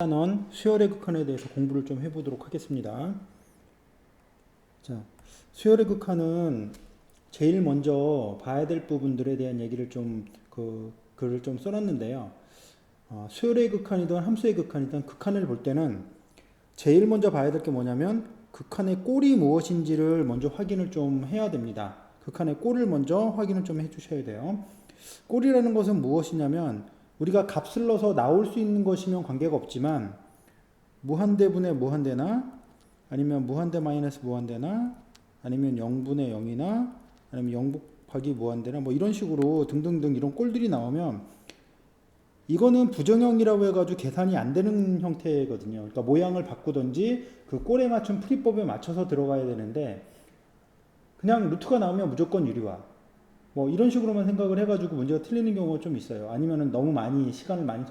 원 수열의 극한에 대해서 공부를 좀 해보도록 하겠습니다. 자, 수열의 극한은 제일 먼저 봐야 될 부분들에 대한 얘기를 좀 글을 좀 써놨는데요. 수열의 극한이든 함수의 극한이든 극한을 볼 때는 제일 먼저 봐야 될 게 뭐냐면 극한의 꼴이 무엇인지를 먼저 확인을 좀 해야 됩니다. 극한의 꼴을 먼저 확인을 좀 해주셔야 돼요. 꼴이라는 것은 무엇이냐면 우리가 값을 넣어서 나올 수 있는 것이면 관계가 없지만 무한대분의 무한대나 아니면 무한대 마이너스 무한대나 아니면 0분의 0이나 아니면 0 곱하기 무한대나 뭐 이런 식으로 등등등 이런 꼴들이 나오면 이거는 부정형이라고 해가지고 계산이 안 되는 형태거든요. 그러니까 모양을 바꾸든지 그 꼴에 맞춘 풀이법에 맞춰서 들어가야 되는데 그냥 루트가 나오면 무조건 유리화 뭐 이런 식으로만 생각을 해가지고 문제가 틀리는 경우가 좀 있어요. 아니면은 너무 많이 시간을 많이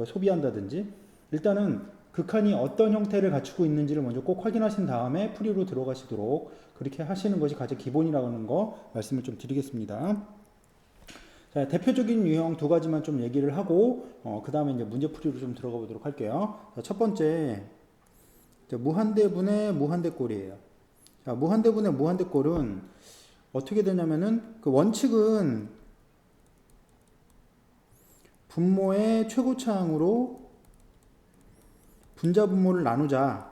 소비한다든지 일단은 극한이 어떤 형태를 갖추고 있는지를 먼저 꼭 확인하신 다음에 풀이로 들어가시도록 그렇게 하시는 것이 가장 기본이라고 하는 거 말씀을 좀 드리겠습니다. 자, 대표적인 유형 두 가지만 좀 얘기를 하고 그 다음에 이제 문제 풀이로 좀 들어가 보도록 할게요. 자, 첫 번째 무한대분의 무한대꼴이에요. 자, 무한대분의 무한대꼴은 어떻게 되냐면은 그 원칙은 분모의 최고차항으로 분자 분모를 나누자.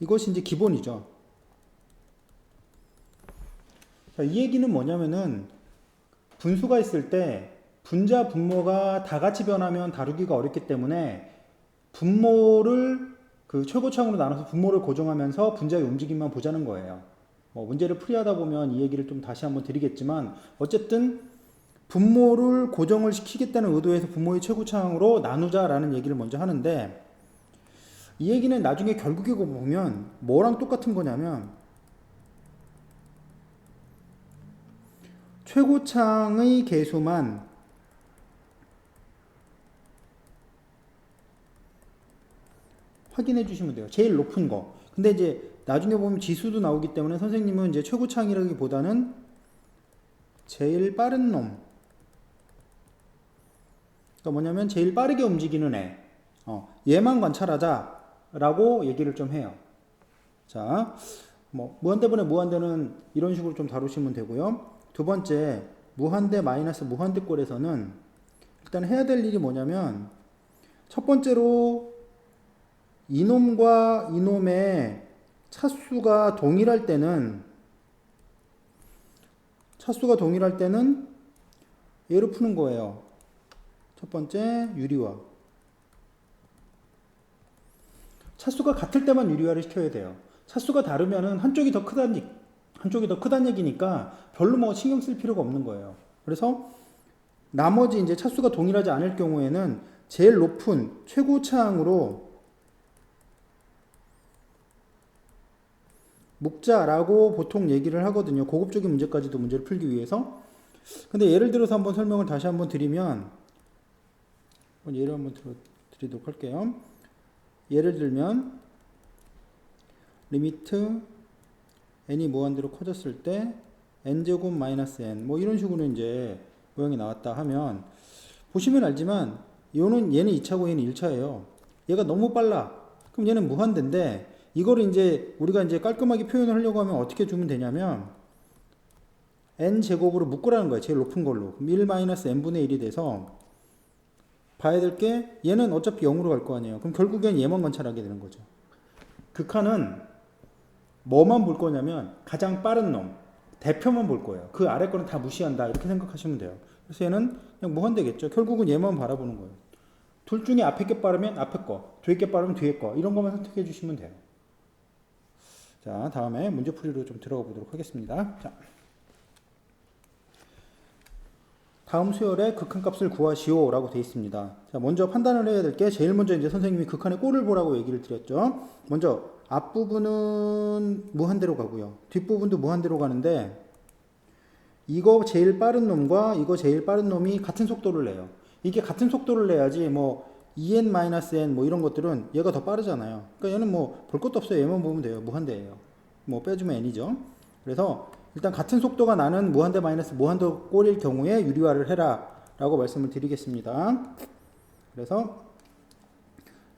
이것이 이제 기본이죠. 자, 이 얘기는 뭐냐면은 분수가 있을 때 분자 분모가 다 같이 변하면 다루기가 어렵기 때문에 분모를 그 최고차항으로 나눠서 분모를 고정하면서 분자의 움직임만 보자는 거예요. 문제를 풀이하다 보면 이 얘기를 좀 다시 한번 드리겠지만 어쨌든 분모를 고정을 시키겠다는 의도에서 분모의 최고차항으로 나누자라는 얘기를 먼저 하는데 이 얘기는 나중에 결국에 보면 뭐랑 똑같은 거냐면 최고차항의 개수만 확인해 주시면 돼요. 제일 높은 거. 근데 이제 나중에 보면 지수도 나오기 때문에 선생님은 이제 최고차항이라기보다는 제일 빠른 놈. 그러니까 뭐냐면 제일 빠르게 움직이는 애. 얘만 관찰하자라고 얘기를 좀 해요. 자, 무한대분의 무한대는 이런 식으로 좀 다루시면 되고요. 두 번째, 무한대 마이너스 무한대꼴에서는 일단 해야 될 일이 뭐냐면 첫 번째로 이놈과 이놈의 차수가 동일할 때는 얘로 푸는 거예요. 첫 번째 유리화. 차수가 같을 때만 유리화를 시켜야 돼요. 차수가 다르면은 한쪽이 더 크다는 얘기니까 별로 뭐 신경 쓸 필요가 없는 거예요. 그래서 나머지 이제 차수가 동일하지 않을 경우에는 제일 높은 최고차항으로 묶자라고 보통 얘기를 하거든요. 고급적인 문제까지도 문제를 풀기 위해서. 근데 예를 들어서 한번 설명을 다시 한번 드리면 예를 한번 드리도록 할게요. 예를 들면 리미트 n이 무한대로 커졌을 때 n제곱 마이너스 n 뭐 이런 식으로 이제 모양이 나왔다 하면 보시면 알지만 얘는 2차고 얘는 1차예요. 얘가 너무 빨라. 그럼 얘는 무한대인데 이거를 이제 우리가 이제 깔끔하게 표현을 하려고 하면 어떻게 주면 되냐면 n 제곱으로 묶으라는 거예요. 제일 높은 걸로. 그럼 1-n분의 1이 돼서 봐야 될 게 얘는 어차피 0으로 갈 거 아니에요. 그럼 결국엔 얘만 관찰하게 되는 거죠. 극한은 뭐만 볼 거냐면 가장 빠른 놈, 대표만 볼 거예요. 그 아래 거는 다 무시한다. 이렇게 생각하시면 돼요. 그래서 얘는 그냥 무한대겠죠. 결국은 얘만 바라보는 거예요. 둘 중에 앞에 게 빠르면 앞에 거, 뒤에 게 빠르면 뒤에 거 이런 것만 선택해 주시면 돼요. 자, 다음에 문제풀이로 좀 들어가 보도록 하겠습니다. 자, 다음 수열의 극한값을 구하시오 라고 되어 있습니다. 자, 먼저 판단을 해야 될 게 제일 먼저 이제 선생님이 극한의 꼴을 보라고 얘기를 드렸죠. 먼저 앞부분은 무한대로 가고요. 뒷부분도 무한대로 가는데 이거 제일 빠른 놈과 이거 제일 빠른 놈이 같은 속도를 내요. 이게 같은 속도를 내야지 뭐 en-n 뭐 이런 것들은 얘가 더 빠르잖아요. 그러니까 얘는 뭐 볼 것도 없어요. 얘만 보면 돼요. 무한대예요. 뭐 빼주면 n이죠. 그래서 일단 같은 속도가 나는 무한대 마이너스 무한대 꼴일 경우에 유리화를 해라 라고 말씀을 드리겠습니다. 그래서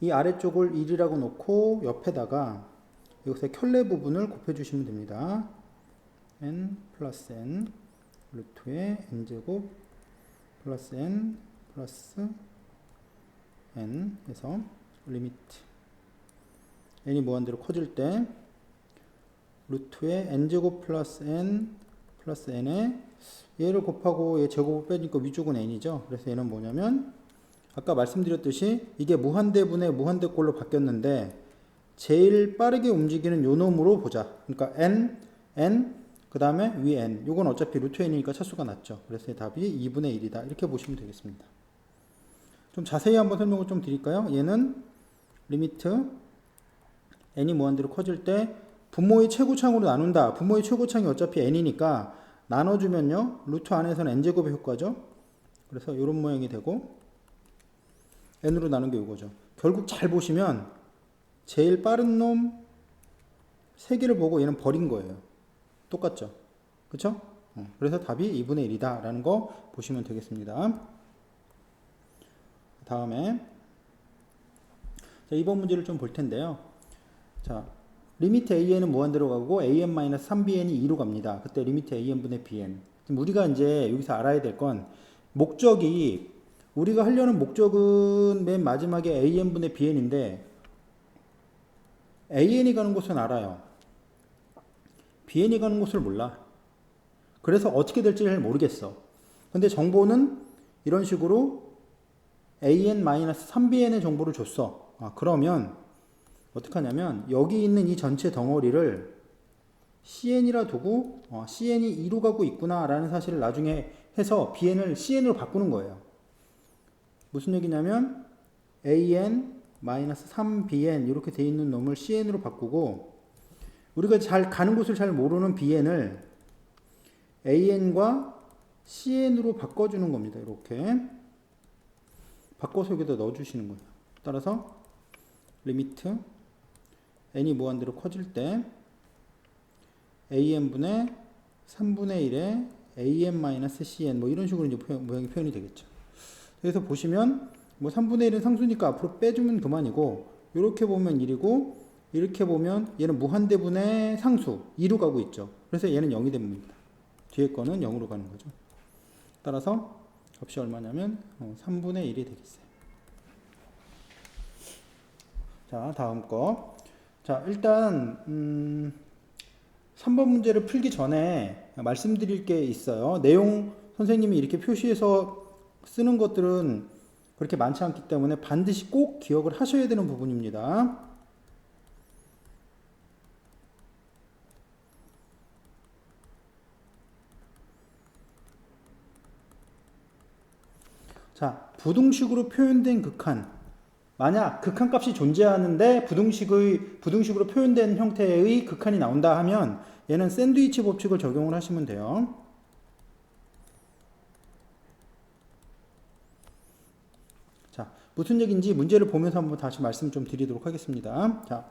이 아래쪽을 1이라고 놓고 옆에다가 여기서 켤레 부분을 곱해주시면 됩니다. n 플러스 n 루트의 n제곱 플러스 n 플러스 n 해서 리미트 n이 무한대로 커질 때 루트의 n제곱 플러스 n 플러스 n에 얘를 곱하고 얘 제곱을 빼니까 위쪽은 n이죠. 그래서 얘는 뭐냐면 아까 말씀드렸듯이 이게 무한대분의 무한대꼴로 바뀌었는데 제일 빠르게 움직이는 요 놈으로 보자. 그러니까 n 그 다음에 위 n 요건 어차피 루트 n이니까 차수가 낮죠. 그래서 답이 2분의 1이다 이렇게 보시면 되겠습니다. 좀 자세히 한번 설명을 좀 드릴까요? 얘는 리미트 n이 무한대로 커질 때 분모의 최고창으로 나눈다. 분모의 최고창이 어차피 n이니까 나눠주면요 루트 안에서는 n제곱의 효과죠. 그래서 이런 모양이 되고 n으로 나눈 게 이거죠. 결국 잘 보시면 제일 빠른 놈 3개를 보고 얘는 버린 거예요. 똑같죠? 그쵸? 그래서 답이 2분의 1이다 라는 거 보시면 되겠습니다. 다음에 자, 이번 문제를 좀 볼 텐데요. 자, 리미트 an은 무한대로 가고 an-3bn이 2로 갑니다. 그때 리미트 an분의 bn. 지금 우리가 이제 여기서 알아야 될 건 목적이 우리가 하려는 목적은 맨 마지막에 an분의 bn인데 an이 가는 곳은 알아요. bn이 가는 곳을 몰라. 그래서 어떻게 될지 잘 모르겠어. 근데 정보는 이런 식으로 an-3bn의 정보를 줬어. 그러면 어떻게 하냐면 여기 있는 이 전체 덩어리를 cn이라 두고 cn이 2로 가고 있구나 라는 사실을 나중에 해서 bn을 cn으로 바꾸는 거예요. 무슨 얘기냐면 an-3bn 이렇게 돼 있는 놈을 cn으로 바꾸고 우리가 잘 가는 곳을 잘 모르는 bn을 an과 cn으로 바꿔주는 겁니다. 이렇게 바꿔서 여기다 넣어주시는 거예요. 따라서 리미트 n이 무한대로 커질 때 an분의 3분의 1에 an-cn 뭐 이런 식으로 이제 모양이 표현이 되겠죠. 그래서 보시면 뭐 3분의 1은 상수니까 앞으로 빼주면 그만이고 이렇게 보면 1이고 이렇게 보면 얘는 무한대분의 상수 2로 가고 있죠. 그래서 얘는 0이 됩니다. 뒤에 거는 0으로 가는 거죠. 따라서 값이 얼마냐면 3분의 1이 되겠어요. 자, 다음 거. 자, 일단 3번 문제를 풀기 전에 말씀드릴 게 있어요. 내용 선생님이 이렇게 표시해서 쓰는 것들은 그렇게 많지 않기 때문에 반드시 꼭 기억을 하셔야 되는 부분입니다. 자, 부등식으로 표현된 극한. 만약 극한값이 존재하는데 부등식으로 표현된 형태의 극한이 나온다 하면 얘는 샌드위치 법칙을 적용을 하시면 돼요. 자, 무슨 얘기인지 문제를 보면서 한번 다시 말씀 좀 드리도록 하겠습니다. 자,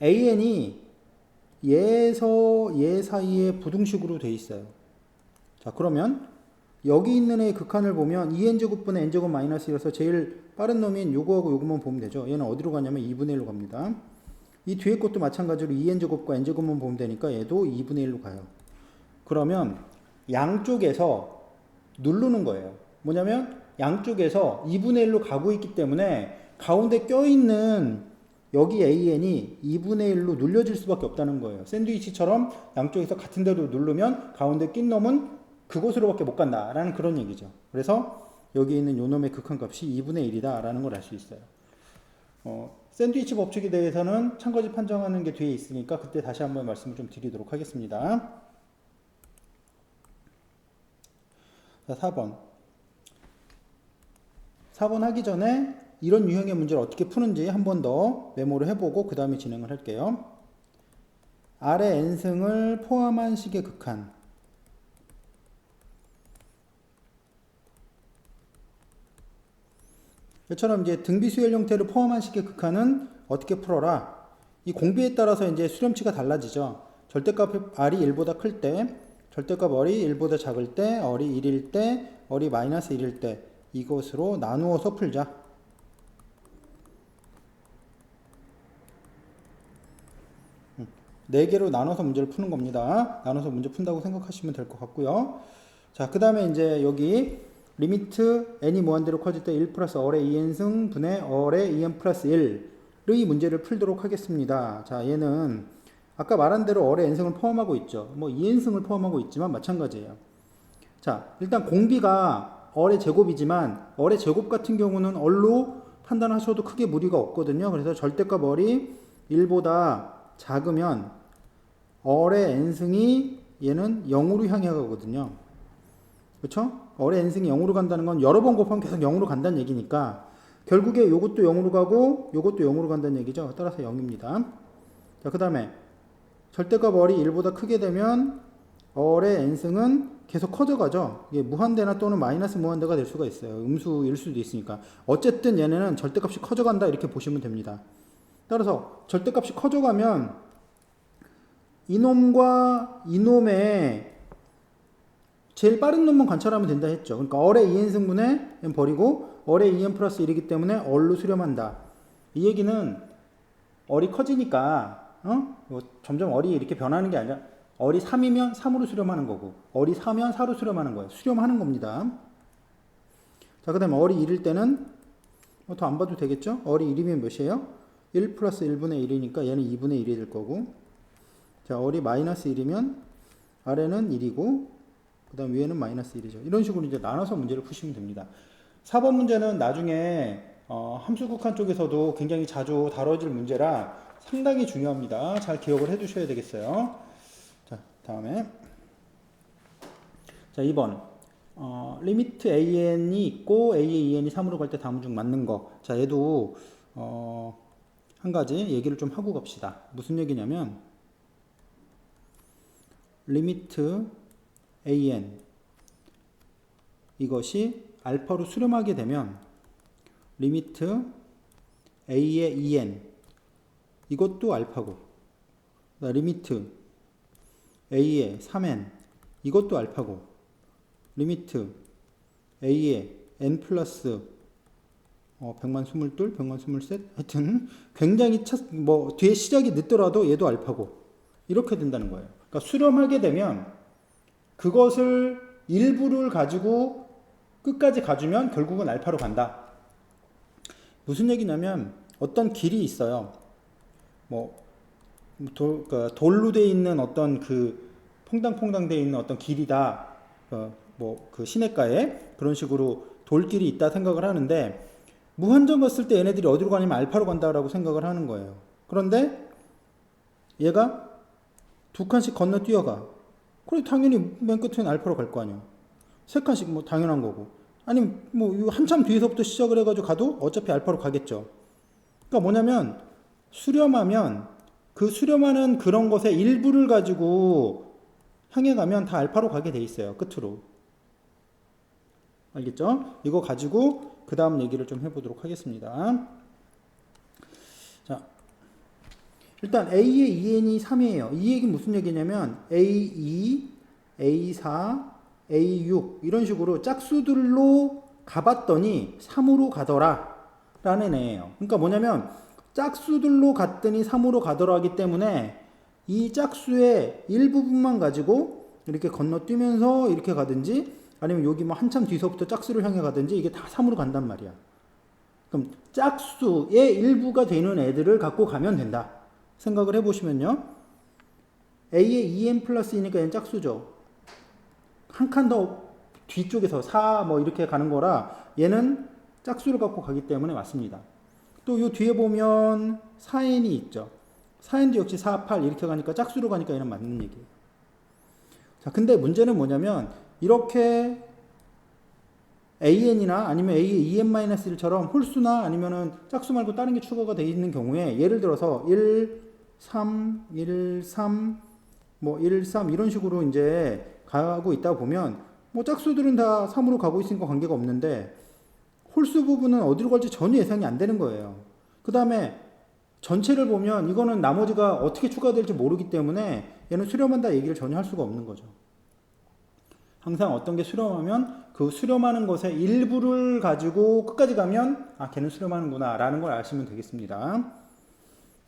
an이 얘에서 얘 사이에 부등식으로 돼 있어요. 자, 그러면 여기 있는 애의 극한을 보면 2n제곱분의 n제곱 마이너스 1이어서 제일 빠른 놈인 요거하고 요거만 보면 되죠. 얘는 어디로 가냐면 2분의 1로 갑니다. 이 뒤에 것도 마찬가지로 2n제곱과 n제곱만 보면 되니까 얘도 2분의 1로 가요. 그러면 양쪽에서 누르는 거예요. 뭐냐면 양쪽에서 2분의 1로 가고 있기 때문에 가운데 껴있는 여기 an이 2분의 1로 눌려질 수밖에 없다는 거예요. 샌드위치처럼 양쪽에서 같은 데로 누르면 가운데 낀 놈은 그곳으로밖에 못 간다라는 그런 얘기죠. 그래서 여기 있는 요 놈의 극한값이 2분의 1이다 라는 걸 알 수 있어요. 샌드위치 법칙에 대해서는 참거지 판정하는 게 뒤에 있으니까 그때 다시 한번 말씀을 좀 드리도록 하겠습니다. 자, 4번. 4번 하기 전에 이런 유형의 문제를 어떻게 푸는지 한 번 더 메모를 해보고 그 다음에 진행을 할게요. 아래 n승을 포함한 식의 극한. 이처럼 이제 등비수열 형태를 포함한 식의 극한은 어떻게 풀어라. 이 공비에 따라서 이제 수렴치가 달라지죠. 절대값 r이 1보다 클 때, 절대값 r이 1보다 작을 때, r이 1일 때, r이 마이너스 1일 때 이것으로 나누어서 풀자. 네 개로 나눠서 문제를 푸는 겁니다. 나눠서 문제 푼다고 생각하시면 될 것 같고요. 자, 그 다음에 이제 여기 리미트 n이 무한대로 커질 때 1 플러스 얼의 2n승 분의 얼의 2n 플러스 1의 문제를 풀도록 하겠습니다. 자, 얘는 아까 말한 대로 얼의 n승을 포함하고 있죠. 뭐 2n승을 포함하고 있지만 마찬가지예요. 자, 일단 공비가 얼의 제곱이지만 얼의 제곱 같은 경우는 얼로 판단하셔도 크게 무리가 없거든요. 그래서 절대값 얼이 1보다 작으면 얼의 n승이 얘는 0으로 향해 가거든요. 그렇죠? 얼의 n승이 0으로 간다는 건 여러 번 곱하면 계속 0으로 간다는 얘기니까 결국에 요것도 0으로 가고 요것도 0으로 간다는 얘기죠. 따라서 0입니다. 자, 그 다음에 절대값 얼이 1보다 크게 되면 얼의 n승은 계속 커져가죠. 이게 무한대나 또는 마이너스 무한대가 될 수가 있어요. 음수일 수도 있으니까. 어쨌든 얘네는 절대값이 커져간다 이렇게 보시면 됩니다. 따라서 절대값이 커져가면 이놈과 이놈의 제일 빠른 놈만 관찰하면 된다 했죠. 그러니까 얼의 2n승분의 n 버리고 얼의 2n 플러스 1이기 때문에 얼로 수렴한다. 이 얘기는 얼이 커지니까 점점 얼이 이렇게 변하는 게 아니라 얼이 3이면 3으로 수렴하는 거고 얼이 4면 4로 수렴하는 거예요. 수렴하는 겁니다. 자, 그 다음에 얼이 1일 때는 더 안 봐도 되겠죠? 얼이 1이면 몇이에요? 1 플러스 1분의 1이니까 얘는 2분의 1이 될 거고 자, 얼이 마이너스 1이면 아래는 1이고 그 다음 위에는 마이너스 1이죠. 이런 식으로 이제 나눠서 문제를 푸시면 됩니다. 4번 문제는 나중에 함수극한 쪽에서도 굉장히 자주 다뤄질 문제라 상당히 중요합니다. 잘 기억을 해 두셔야 되겠어요. 자, 다음에 자, 2번 리미트 an이 있고 a의 2n이 3으로 갈 때 다음 중 맞는 거. 자, 얘도 한 가지 얘기를 좀 하고 갑시다. 무슨 얘기냐면 리미트 an 이것이 알파로 수렴하게 되면 리미트 a의 2n 이것도 알파고 리미트 a의 3n 이것도 알파고 리미트 a의 n 플러스 100만 22, 100만 23 하여튼 굉장히 뒤에 시작이 늦더라도 얘도 알파고 이렇게 된다는 거예요. 그러니까 수렴하게 되면 그것을 일부를 가지고 끝까지 가주면 결국은 알파로 간다. 무슨 얘기냐면 어떤 길이 있어요. 그러니까 돌로 돼 있는 어떤 그 퐁당퐁당 돼 있는 어떤 길이다. 그 시내가에 그런 식으로 돌길이 있다 생각을 하는데 무한정 갔을 때 얘네들이 어디로 가냐면 알파로 간다라고 생각을 하는 거예요. 그런데 얘가 두 칸씩 건너 뛰어가. 그래 당연히 맨 끝에는 알파로 갈 거 아니야. 세 칸씩 뭐 당연한 거고. 아니면 뭐 한참 뒤에서부터 시작을 해가지고 가도 어차피 알파로 가겠죠. 그러니까 뭐냐면 수렴하면 그 수렴하는 그런 것의 일부를 가지고 향해 가면 다 알파로 가게 돼 있어요. 끝으로. 알겠죠? 이거 가지고 그 다음 얘기를 좀 해보도록 하겠습니다. 자, 일단 A의 2n이 3이에요. 이 얘기는 무슨 얘기냐면 A2, A4, A6 이런 식으로 짝수들로 가봤더니 3으로 가더라 라는 애예요. 그러니까 뭐냐면 짝수들로 갔더니 3으로 가더라 하기 때문에 이 짝수의 일부분만 가지고 이렇게 건너뛰면서 이렇게 가든지 아니면 여기 뭐 한참 뒤서부터 짝수를 향해 가든지 이게 다 3으로 간단 말이야. 그럼 짝수의 일부가 되는 애들을 갖고 가면 된다. 생각을 해보시면요. A의 2n 플러스 2니까 얘는 짝수죠. 한 칸 더 뒤쪽에서 4 뭐 이렇게 가는 거라 얘는 짝수를 갖고 가기 때문에 맞습니다. 또 요 뒤에 보면 4n이 있죠. 4n도 역시 4, 8 이렇게 가니까 짝수로 가니까 얘는 맞는 얘기예요. 자, 근데 문제는 뭐냐면 이렇게 an이나 아니면 a의 2n-1처럼 홀수나 아니면은 짝수 말고 다른 게 추가가 되어 있는 경우에 예를 들어서 1, 3, 1, 3, 뭐 1, 3 이런 식으로 이제 가고 있다 보면 뭐 짝수들은 다 3으로 가고 있으니까 관계가 없는데 홀수 부분은 어디로 갈지 전혀 예상이 안 되는 거예요. 그 다음에 전체를 보면 이거는 나머지가 어떻게 추가될지 모르기 때문에 얘는 수렴한다 얘기를 전혀 할 수가 없는 거죠. 항상 어떤 게 수렴하면 그 수렴하는 것의 일부를 가지고 끝까지 가면 아 걔는 수렴하는구나 라는 걸 아시면 되겠습니다.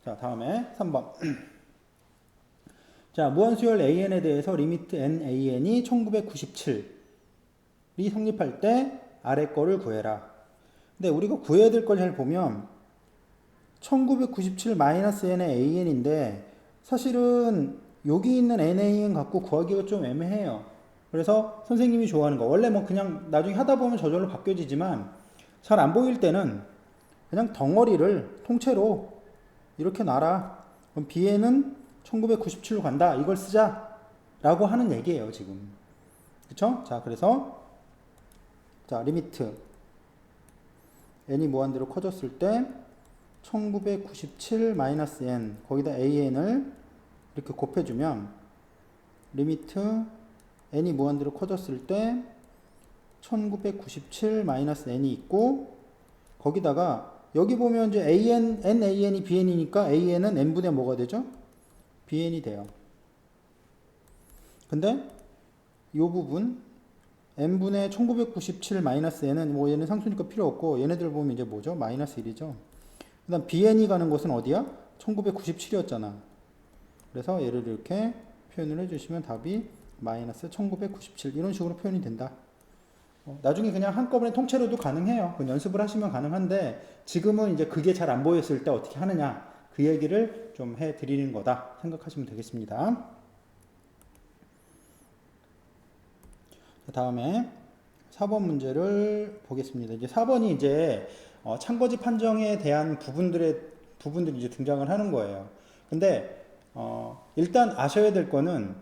자 다음에 3번 자 무한수열 AN에 대해서 리미트 NAN이 1997이 성립할 때 아래 거를 구해라. 근데 우리가 구해야 될 걸 잘 보면 1997-n의 AN인데 사실은 여기 있는 NAN 갖고 구하기가 좀 애매해요. 그래서 선생님이 좋아하는 거 원래 뭐 그냥 나중에 하다 보면 저절로 바뀌어지지만 잘 안 보일 때는 그냥 덩어리를 통째로 이렇게 놔라. 그럼 BN은 1997로 간다. 이걸 쓰자 라고 하는 얘기예요 지금. 그쵸? 자 그래서 자 리미트 n이 무한대로 커졌을 때 1997-n 거기다 an을 이렇게 곱해주면 리미트 n이 무한대로 커졌을 때 1997-n이 있고 거기다가 여기 보면 이제 nan이 bn이니까 an은 n분의 뭐가 되죠? bn이 돼요. 근데 이 부분 n분의 1997-n은 뭐 얘는 상수니까 필요 없고 얘네들 보면 이제 뭐죠? 마이너스 1이죠. 그 다음 bn이 가는 곳은 어디야? 1997이었잖아. 그래서 얘를 이렇게 표현을 해주시면 답이 마이너스 1997 이런 식으로 표현이 된다. 나중에 그냥 한꺼번에 통째로도 가능해요. 그 연습을 하시면 가능한데 지금은 이제 그게 잘 안 보였을 때 어떻게 하느냐 그 얘기를 좀 해드리는 거다 생각하시면 되겠습니다. 다음에 4번 문제를 보겠습니다. 이제 4번이 이제 참거짓 판정에 대한 부분들이 이제 등장을 하는 거예요. 근데 일단 아셔야 될 거는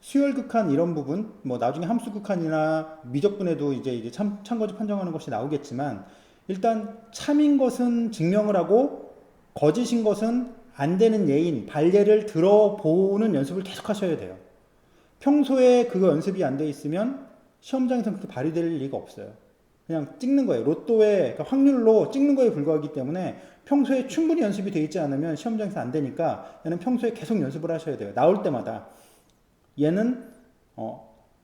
수열 극한 이런 부분, 뭐 나중에 함수 극한이나 미적분에도 이제 참거짓 판정하는 것이 나오겠지만 일단 참인 것은 증명을 하고 거짓인 것은 안 되는 예인, 발예를 들어보는 연습을 계속 하셔야 돼요. 평소에 그거 연습이 안 돼 있으면 시험장에서 그렇게 발휘될 리가 없어요. 그냥 찍는 거예요. 로또의 그러니까 확률로 찍는 거에 불과하기 때문에 평소에 충분히 연습이 돼 있지 않으면 시험장에서 안 되니까 얘는 평소에 계속 연습을 하셔야 돼요. 나올 때마다 얘는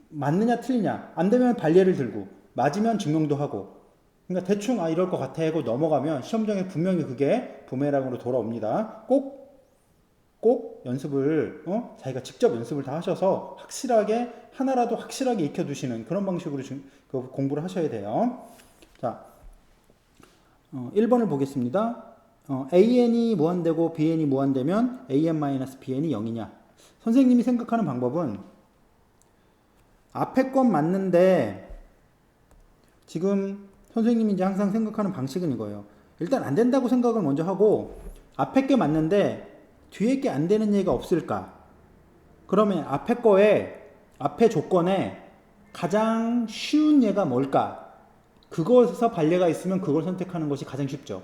맞느냐 틀리냐 안 되면 발예를 들고 맞으면 증명도 하고 그러니까 대충 이럴 것 같아 하고 넘어가면 시험장에 분명히 그게 부메랑으로 돌아옵니다. 꼭 연습을 자기가 직접 연습을 다 하셔서 확실하게 하나라도 확실하게 익혀두시는 그런 방식으로 공부를 하셔야 돼요. 자 1번을 보겠습니다. AN이 무한되고 BN이 무한되면 AN-BN이 0이냐 선생님이 생각하는 방법은 앞에 건 맞는데 지금 선생님이 이제 항상 생각하는 방식은 이거예요. 일단 안 된다고 생각을 먼저 하고 앞에 게 맞는데 뒤에 게 안 되는 얘가 없을까? 그러면 앞에 조건에 가장 쉬운 예가 뭘까? 그것에서 발례가 있으면 그걸 선택하는 것이 가장 쉽죠.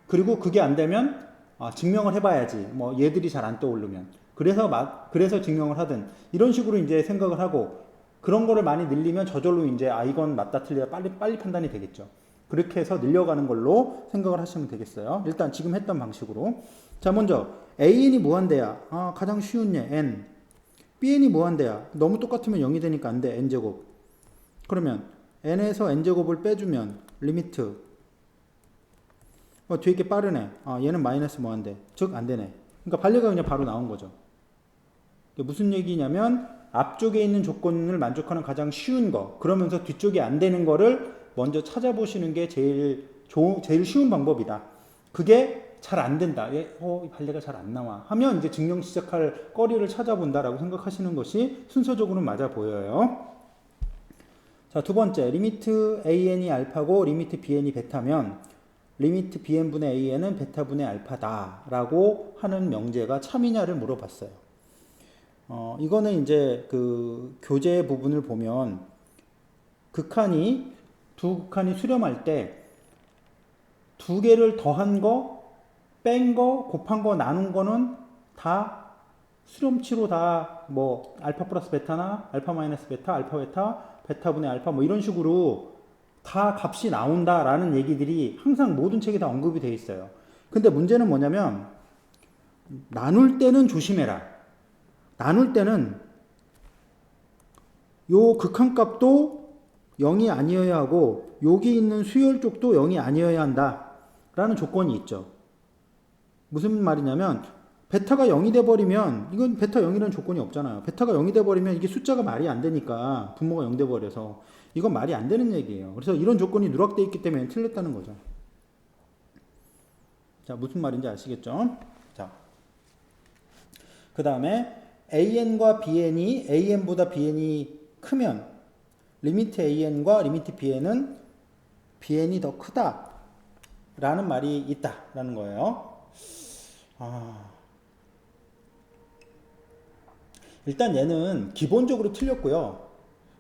그리고 그게 안 되면 증명을 해봐야지. 뭐 얘들이 잘 안 떠오르면. 그래서 증명을 하든 이런 식으로 이제 생각을 하고 그런 거를 많이 늘리면 저절로 이제 이건 맞다 틀리다 빨리 판단이 되겠죠. 그렇게 해서 늘려가는 걸로 생각을 하시면 되겠어요. 일단 지금 했던 방식으로. 자, 먼저 AN이 무한대야. 가장 쉬운 예 N. BN이 무한대야. 너무 똑같으면 0이 되니까 안 돼. N제곱. 그러면 N에서 N제곱을 빼주면 리미트. 뒤에 게 빠르네. 얘는 마이너스 무한대. 즉 안 되네. 그러니까 발례가 그냥 바로 나온 거죠. 무슨 얘기냐면 앞쪽에 있는 조건을 만족하는 가장 쉬운 거 그러면서 뒤쪽이 안 되는 거를 먼저 찾아보시는 게 제일 쉬운 방법이다. 그게 잘 안 된다. 이 발례가 잘 안 나와. 하면 이제 증명 시작할 거리를 찾아본다라고 생각하시는 것이 순서적으로는 맞아 보여요. 자, 두 번째. 리미트 AN이 알파고 리미트 BN이 베타면 리미트 BN분의 AN은 베타분의 알파다 라고 하는 명제가 참이냐를 물어봤어요. 이거는 이제 그 교재 부분을 보면 두 극한이 수렴할 때 두 개를 더한 거, 뺀 거, 곱한 거, 나눈 거는 다 수렴치로 다 뭐 알파 플러스 베타나 알파 마이너스 베타, 알파 베타, 베타분의 알파 뭐 이런 식으로 다 값이 나온다라는 얘기들이 항상 모든 책에 다 언급이 되어 있어요. 근데 문제는 뭐냐면 나눌 때는 조심해라. 나눌 때는 요 극한값도 0이 아니어야 하고 여기 있는 수열 쪽도 0이 아니어야 한다 라는 조건이 있죠. 무슨 말이냐면 베타가 0이 돼버리면 이건 베타 0이라는 조건이 없잖아요. 베타가 0이 돼버리면 이게 숫자가 말이 안 되니까 분모가 0 돼버려서 이건 말이 안 되는 얘기예요. 그래서 이런 조건이 누락되어 있기 때문에 틀렸다는 거죠. 자, 무슨 말인지 아시겠죠? 자, 그 다음에 AN과 BN이 AN보다 BN이 크면 리미트 AN과 리미트 BN은 BN이 더 크다 라는 말이 있다 라는 거예요. 일단 얘는 기본적으로 틀렸고요.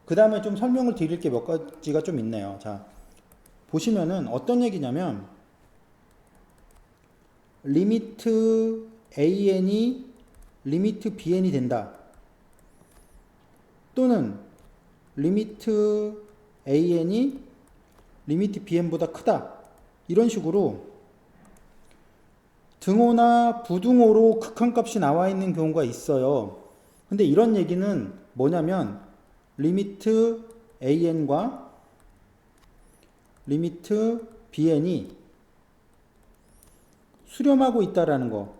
그 다음에 좀 설명을 드릴 게 몇 가지가 좀 있네요. 자, 보시면은 어떤 얘기냐면 리미트 AN이 리미트 BN이 된다. 또는 리미트 AN이 리미트 BN보다 크다. 이런 식으로 등호나 부등호로 극한값이 나와 있는 경우가 있어요. 근데 이런 얘기는 뭐냐면 리미트 AN과 리미트 BN이 수렴하고 있다라는 거.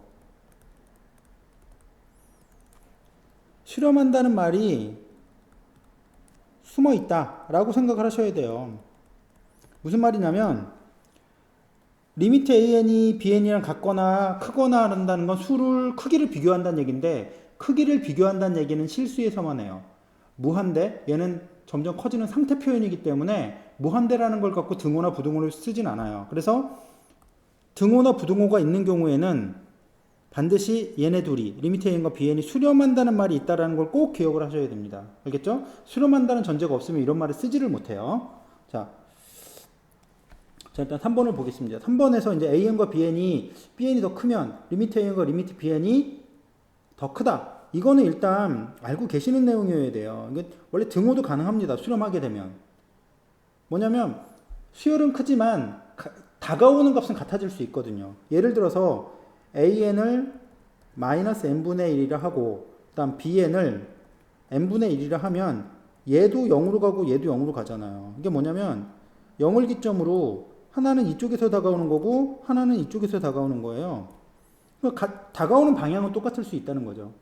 수렴한다는 말이 숨어 있다라고 생각을 하셔야 돼요. 무슨 말이냐면 리미트 AN이 BN이랑 같거나 크거나 한다는 건 수를 크기를 비교한다는 얘기인데 크기를 비교한다는 얘기는 실수에서만 해요. 무한대, 얘는 점점 커지는 상태 표현이기 때문에 무한대라는 걸 갖고 등호나 부등호를 쓰진 않아요. 그래서 등호나 부등호가 있는 경우에는 반드시 얘네 둘이 리미트 AN과 BN이 수렴한다는 말이 있다는 걸 꼭 기억을 하셔야 됩니다. 알겠죠? 수렴한다는 전제가 없으면 이런 말을 쓰지를 못해요. 자, 일단 3번을 보겠습니다. 3번에서 이제 AN과 BN이 더 크면 리미트 AN과 리미트 BN이 더 크다. 이거는 일단 알고 계시는 내용이어야 돼요. 이게 원래 등호도 가능합니다. 수렴하게 되면. 뭐냐면 수열은 크지만 다가오는 값은 같아질 수 있거든요. 예를 들어서 AN을 마이너스 n분의 1이라 하고 그 다음 BN을 n분의 1이라 하면 얘도 0으로 가고 얘도 0으로 가잖아요. 이게 뭐냐면 0을 기점으로 하나는 이쪽에서 다가오는 거고 하나는 이쪽에서 다가오는 거예요. 다가오는 방향은 똑같을 수 있다는 거죠.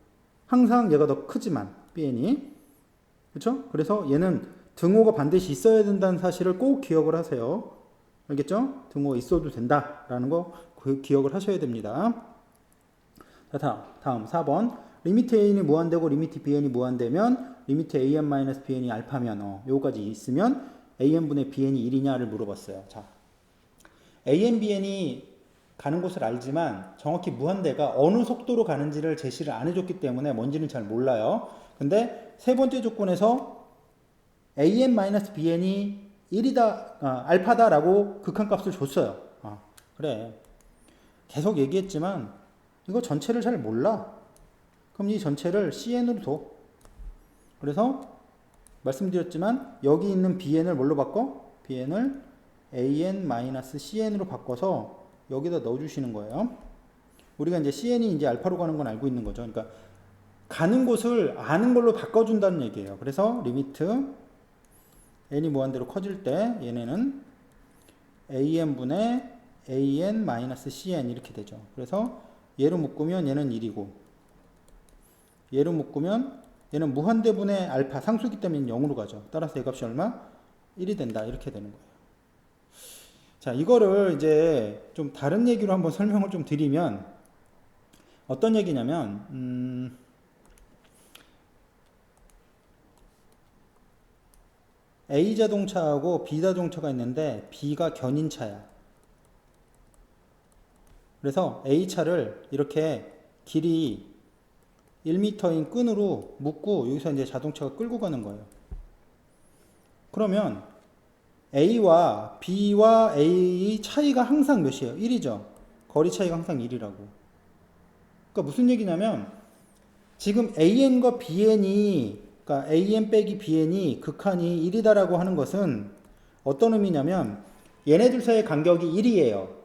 항상 얘가 더 크지만 BN이 그렇죠? 그래서 얘는 등호가 반드시 있어야 된다는 사실을 꼭 기억을 하세요. 알겠죠? 등호가 있어도 된다라는 거 기억을 하셔야 됩니다. 자, 다음 4번. 리미트 A는 무한대고 리미트 BN이 무한대면 리미트 AN-BN이 알파면 요거까지 있으면 AN분의 BN이 1이냐를 물어봤어요. 자, AN-BN이 가는 곳을 알지만 정확히 무한대가 어느 속도로 가는지를 제시를 안 해줬기 때문에 뭔지는 잘 몰라요. 근데 세 번째 조건에서 AN-BN이 1이다, 알파다라고 극한값을 줬어요. 그래. 계속 얘기했지만 이거 전체를 잘 몰라. 그럼 이 전체를 CN으로 둬. 그래서 말씀드렸지만 여기 있는 BN을 뭘로 바꿔? BN을 AN-CN으로 바꿔서 여기다 넣어주시는 거예요. 우리가 이제 CN이 이제 알파로 가는 건 알고 있는 거죠. 그러니까 가는 곳을 아는 걸로 바꿔준다는 얘기예요. 그래서 리미트 n이 무한대로 커질 때 얘네는 AN분의 AN-CN 이렇게 되죠. 그래서 얘로 묶으면 얘는 1이고 얘로 묶으면 얘는 무한대분의 알파 상수기 때문에 0으로 가죠. 따라서 이 값이 얼마? 1이 된다. 이렇게 되는 거예요. 자, 이거를 이제 좀 다른 얘기로 한번 설명을 좀 드리면 어떤 얘기냐면 A 자동차하고 B 자동차가 있는데 B가 견인차야. 그래서 A 차를 이렇게 길이 1m인 끈으로 묶고 여기서 이제 자동차가 끌고 가는 거예요. 그러면 A와 B와 A 차이가 항상 몇이에요? 1이죠. 거리 차이가 항상 1이라고. 그러니까 무슨 얘기냐면 지금 AN과 BN이 그러니까 AN 빼기 BN이 극한이 1이다라고 하는 것은 어떤 의미냐면 얘네들 사이의 간격이 1이에요.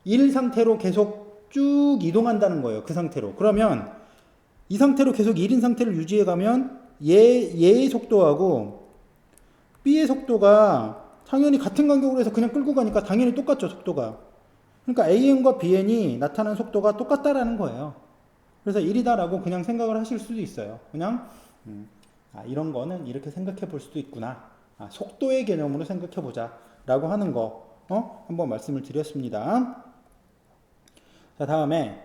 1 상태로 계속 쭉 이동한다는 거예요. 그 상태로. 그러면 이 상태로 계속 1인 상태를 유지해 가면 얘의 속도하고 B의 속도가 당연히 같은 간격으로 해서 그냥 끌고 가니까 당연히 똑같죠, 속도가. 그러니까 AN과 BN이 나타나는 속도가 똑같다라는 거예요. 그래서 1이다라고 그냥 생각을 하실 수도 있어요. 그냥 이런 거는 이렇게 생각해 볼 수도 있구나. 속도의 개념으로 생각해 보자 라고 하는 거 한번 말씀을 드렸습니다. 자, 다음에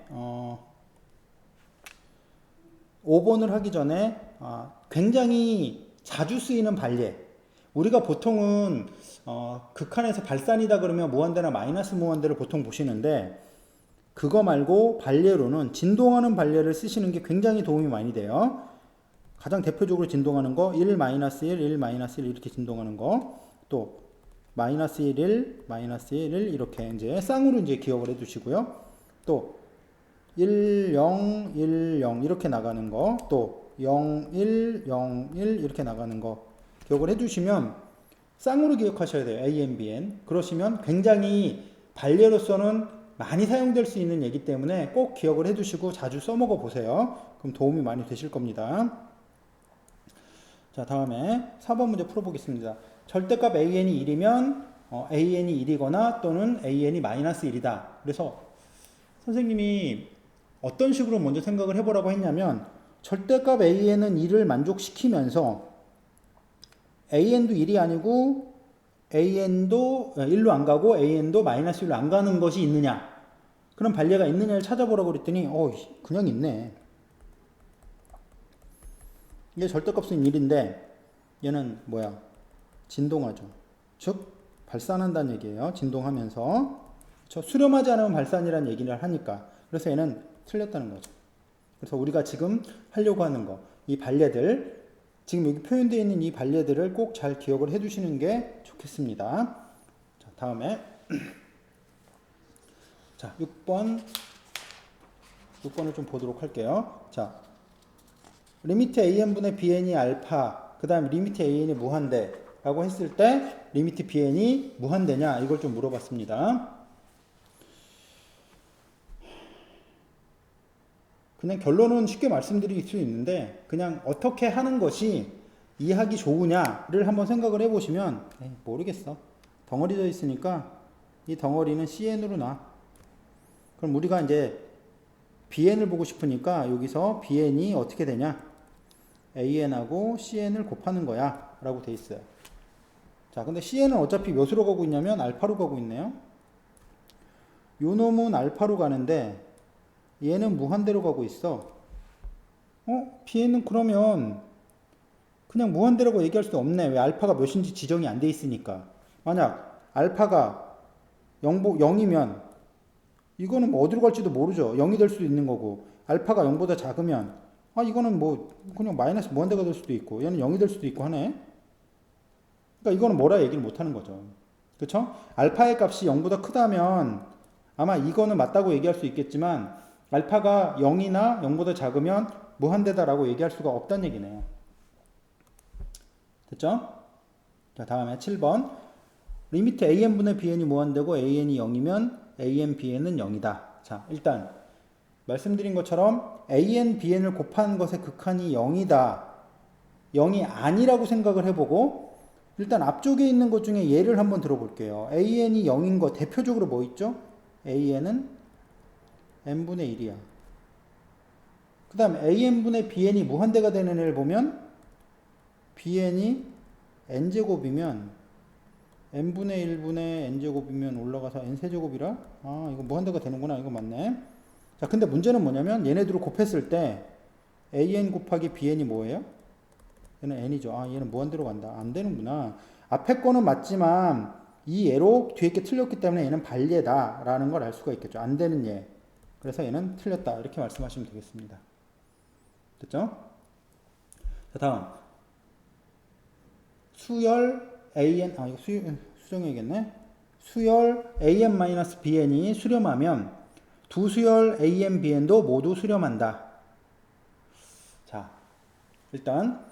5번을 하기 전에 굉장히 자주 쓰이는 반례. 우리가 보통은 극한에서 발산이다 그러면 무한대나 마이너스 무한대를 보통 보시는데 그거 말고 반례로는 진동하는 반례를 쓰시는 게 굉장히 도움이 많이 돼요. 가장 대표적으로 진동하는 거 1, 마이너스 1, 1, 마이너스 1 이렇게 진동하는 거, 또 마이너스 1, 1, 마이너스 1, 1 이렇게 이제 쌍으로 이제 기억을 해 두시고요. 또 1, 0, 1, 0 이렇게 나가는 거, 또 0, 1, 0, 1 이렇게 나가는 거 기억을 해 두시면 쌍으로 기억하셔야 돼요. A, N, B, N. 그러시면 굉장히 반례로서는 많이 사용될 수 있는 얘기 때문에 꼭 기억을 해 두시고 자주 써먹어 보세요. 그럼 도움이 많이 되실 겁니다. 자, 다음에 4번 문제 풀어보겠습니다. 절대값 AN이 1이면 AN이 1이거나 또는 AN이 마이너스 1이다. 그래서 선생님이 어떤 식으로 먼저 생각을 해보라고 했냐면 절대값 AN은 1을 만족시키면서 AN도 1이 아니고 AN도 1로 안 가고 AN도 마이너스 1로 안 가는 것이 있느냐, 그런 반례가 있느냐를 찾아보라고 그랬더니 그냥 있네. 이게 절대값은 1인데 얘는 뭐야? 진동하죠. 즉 발산한다는 얘기예요. 진동하면서. 그렇죠? 수렴하지 않으면 발산이라는 얘기를 하니까. 그래서 얘는 틀렸다는 거죠. 그래서 우리가 지금 하려고 하는 거, 이 반례들, 지금 여기 표현되어 있는 이 반례들을 꼭 잘 기억을 해 두시는 게 좋겠습니다. 자, 다음에 자, 6번을 좀 보도록 할게요. 자, 리미트 AN분의 BN이 알파, 그 다음에 리미트 AN이 무한대 라고 했을 때 리미트 BN이 무한대냐, 이걸 좀 물어봤습니다. 그냥 결론은 쉽게 말씀드릴 수 있는데 그냥 어떻게 하는 것이 이해하기 좋으냐를 한번 생각을 해보시면 모르겠어. 덩어리져 있으니까 이 덩어리는 CN으로 놔. 그럼 우리가 이제 BN을 보고 싶으니까 여기서 BN이 어떻게 되냐? AN하고 CN을 곱하는 거야 라고 돼 있어요. 자, 근데 CN은 어차피 몇으로 가고 있냐면 알파로 가고 있네요. 요 놈은 알파로 가는데 얘는 무한대로 가고 있어. BN은 그러면 그냥 무한대라고 얘기할 수 없네. 왜? 알파가 몇인지 지정이 안 돼 있으니까. 만약 알파가 0이면 이거는 뭐 어디로 갈지도 모르죠. 0이 될 수도 있는 거고, 알파가 0보다 작으면 이거는 뭐 그냥 마이너스 무한대가 될 수도 있고, 얘는 0이 될 수도 있고 하네. 그러니까 이거는 뭐라 얘기를 못 하는 거죠. 그렇죠? 알파의 값이 0보다 크다면 아마 이거는 맞다고 얘기할 수 있겠지만 알파가 0이나 0보다 작으면 무한대다라고 얘기할 수가 없다는 얘기네요. 됐죠? 자, 다음에 7번. 리미트 AN분의 BN이 무한대고 AN이 0이면 AN, BN은 0이다. 자, 일단 말씀드린 것처럼 AN, BN을 곱한 것의 극한이 0이다. 0이 아니라고 생각을 해보고 일단 앞쪽에 있는 것 중에 예를 한번 들어볼게요. AN이 0인 거 대표적으로 뭐 있죠? AN은 n분의 1이야. 그 다음 AN분의 BN이 무한대가 되는 애를 보면 BN이 n제곱이면 n분의 1분의 n제곱이면 올라가서 n세제곱이라? 이거 무한대가 되는구나. 이거 맞네. 자, 근데 문제는 뭐냐면 얘네들을 곱했을 때 AN 곱하기 BN이 뭐예요? 얘는 n이죠. 얘는 무한대로 간다. 안 되는구나. 앞에 거는 맞지만 이 예로 뒤에 게 틀렸기 때문에 얘는 반례다 라는 걸 알 수가 있겠죠. 안 되는 예. 그래서 얘는 틀렸다. 이렇게 말씀하시면 되겠습니다. 됐죠? 자, 다음. 수열 AN, 이거 수정해야겠네. 수열 AN-BN이 수렴하면 두 수열 AN, BN도 모두 수렴한다. 자, 일단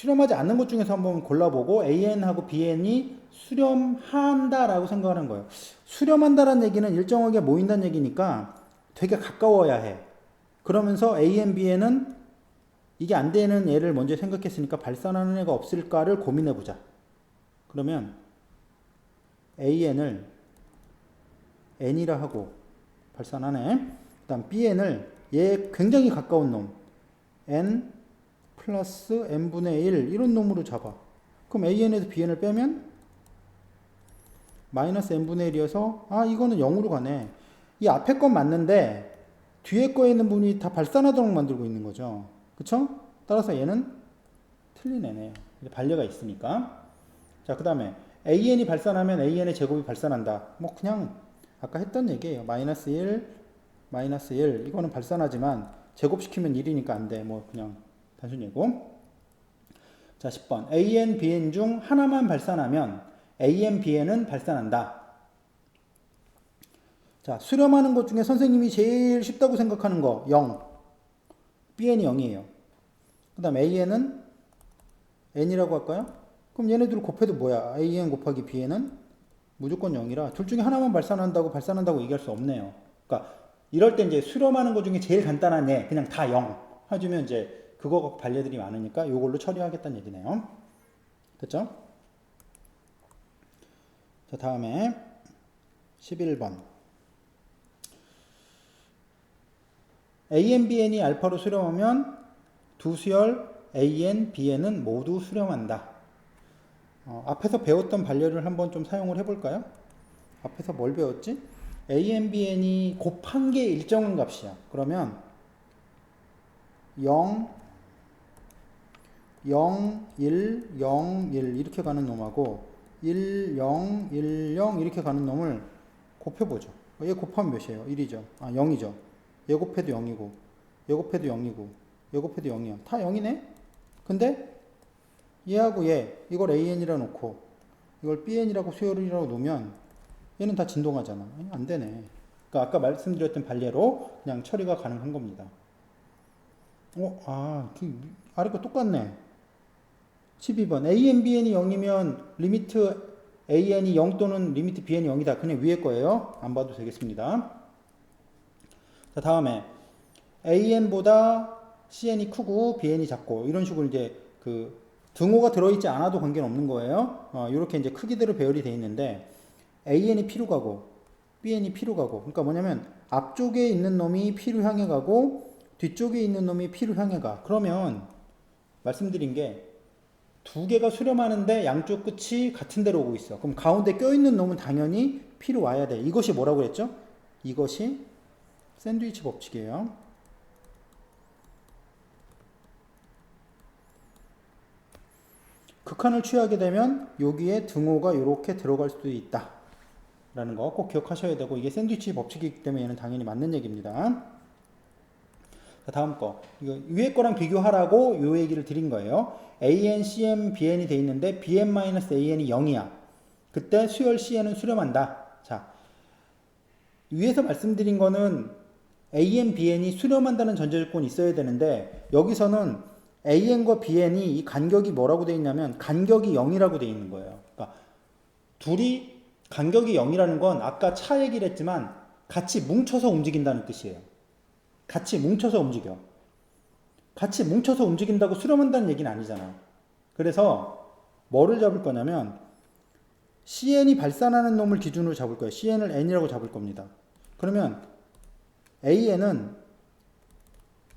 수렴하지 않는 것 중에서 한번 골라보고 AN하고 BN이 수렴한다라고 생각하는 거예요. 수렴한다라는 얘기는 일정하게 모인다는 얘기니까 되게 가까워야 해. 그러면서 AN, BN은 이게 안 되는 애를 먼저 생각했으니까 발산하는 애가 없을까를 고민해보자. 그러면 AN을 N이라 하고 발산하네. 그 다음 BN을 얘 굉장히 가까운 놈 N 플러스 N분의 1 이런 놈으로 잡아. 그럼 AN에서 BN을 빼면 마이너스 N분의 1이어서 이거는 0으로 가네. 이 앞에 건 맞는데 뒤에 거에 있는 분이 다 발산하도록 만들고 있는 거죠. 그쵸? 따라서 얘는 틀린 애네요. 반려가 있으니까. 자, 그 다음에 AN이 발산하면 AN의 제곱이 발산한다. 뭐 그냥 아까 했던 얘기예요. 마이너스 1, 마이너스 1. 이거는 발산하지만 제곱시키면 1이니까 안 돼. 뭐 그냥 단순 예고. 자, 10번. AN, BN 중 하나만 발산하면 AN, BN은 발산한다. 자, 수렴하는 것 중에 선생님이 제일 쉽다고 생각하는 거 0. BN이 0이에요. 그 다음 AN은 N이라고 할까요? 그럼 얘네들 곱해도 뭐야? AN 곱하기 BN은 무조건 0이라 둘 중에 하나만 발산한다고 얘기할 수 없네요. 그러니까 이럴 때 이제 수렴하는 것 중에 제일 간단한 애 그냥 다 0 해주면 이제 그거 반려들이 많으니까 이걸로 처리하겠다는 얘기네요. 됐죠? 자, 다음에 11번. AN, BN이 알파로 수렴하면 두 수열 AN, BN은 모두 수렴한다. 앞에서 배웠던 반려를 한번 좀 사용을 해볼까요? 앞에서 뭘 배웠지? AN, BN이 곱한 게 일정한 값이야. 그러면 0, 0, 1, 0, 1 이렇게 가는 놈하고 1, 0, 1, 0 이렇게 가는 놈을 곱해보죠. 얘 곱하면 몇이에요? 1이죠. 0이죠. 얘 곱해도 0이고 얘 곱해도 0이고 얘 곱해도 0이야. 다 0이네? 근데 얘하고 얘 이걸 AN이라 놓고 이걸 BN이라고 수열이라고 놓으면 얘는 다 진동하잖아. 안 되네. 그러니까 아까 말씀드렸던 반례로 그냥 처리가 가능한 겁니다. 아래 거 똑같네. 12번. AN, BN이 0이면 리미트 AN이 0 또는 리미트 BN이 0이다. 그냥 위에 거예요. 안 봐도 되겠습니다. 자, 다음에 AN보다 CN이 크고 BN이 작고 이런 식으로 이제 그 등호가 들어있지 않아도 관계는 없는 거예요. 이렇게 이제 크기대로 배열이 되어 있는데 AN이 P로 가고 BN이 P로 가고 그러니까 뭐냐면 앞쪽에 있는 놈이 P로 향해 가고 뒤쪽에 있는 놈이 P로 향해 가. 그러면 말씀드린 게 두 개가 수렴하는데 양쪽 끝이 같은 데로 오고 있어. 그럼 가운데 껴있는 놈은 당연히 P로 와야 돼. 이것이 뭐라고 그랬죠? 이것이 샌드위치 법칙이에요. 극한을 취하게 되면 여기에 등호가 이렇게 들어갈 수도 있다 라는 거 꼭 기억하셔야 되고 이게 샌드위치 법칙이기 때문에 얘는 당연히 맞는 얘기입니다. 자, 다음 거 이거 위에 거랑 비교하라고 요 얘기를 드린 거예요. AN, CN, BN이 돼 있는데 BN-AN이 0이야. 그때 수열 CN은 수렴한다. 자, 위에서 말씀드린 거는 AN, BN이 수렴한다는 전제조건이 있어야 되는데 여기서는 AN과 BN이 이 간격이 뭐라고 되어 있냐면 간격이 0이라고 되어 있는 거예요. 그러니까 둘이 간격이 0이라는 건 아까 차 얘기를 했지만 같이 뭉쳐서 움직인다는 뜻이에요. 같이 뭉쳐서 움직여. 같이 뭉쳐서 움직인다고 수렴한다는 얘기는 아니잖아. 그래서 뭐를 잡을 거냐면 CN이 발산하는 놈을 기준으로 잡을 거예요. CN을 N이라고 잡을 겁니다. 그러면 AN은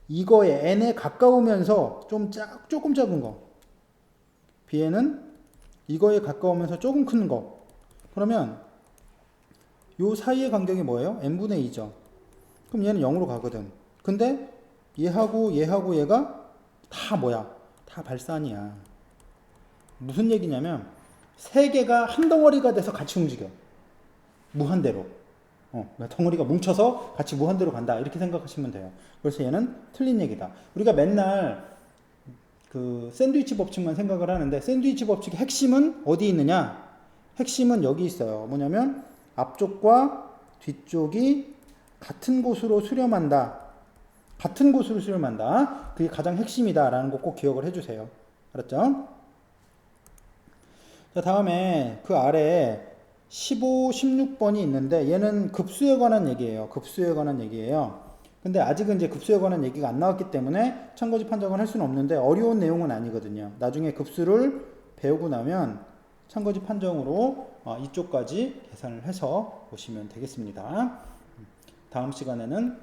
이거에 N에 가까우면서 조금 작은 거. BN은 이거에 가까우면서 조금 큰 거. 그러면 요 사이의 간격이 뭐예요? N분의 2죠. 그럼 얘는 0으로 가거든. 근데 얘하고 얘가 다 뭐야? 다 발산이야. 무슨 얘기냐면 세 개가 한 덩어리가 돼서 같이 움직여. 무한대로. 덩어리가 뭉쳐서 같이 무한대로 간다. 이렇게 생각하시면 돼요. 그래서 얘는 틀린 얘기다. 우리가 맨날 그 샌드위치 법칙만 생각을 하는데 샌드위치 법칙의 핵심은 어디 있느냐? 핵심은 여기 있어요. 뭐냐면 앞쪽과 뒤쪽이 같은 곳으로 수렴한다. 같은 곳으로 수렴한다. 그게 가장 핵심이다라는 거 꼭 기억을 해주세요. 알았죠? 자, 다음에 그 아래에 15, 16번이 있는데 얘는 급수에 관한 얘기예요. 급수에 관한 얘기예요. 근데 아직은 이제 급수에 관한 얘기가 안 나왔기 때문에 참고지 판정을 할 수는 없는데 어려운 내용은 아니거든요. 나중에 급수를 배우고 나면 참고지 판정으로 이쪽까지 계산을 해서 보시면 되겠습니다. 다음 시간에는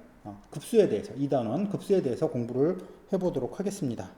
급수에 대해서 2단원 급수에 대해서 공부를 해보도록 하겠습니다.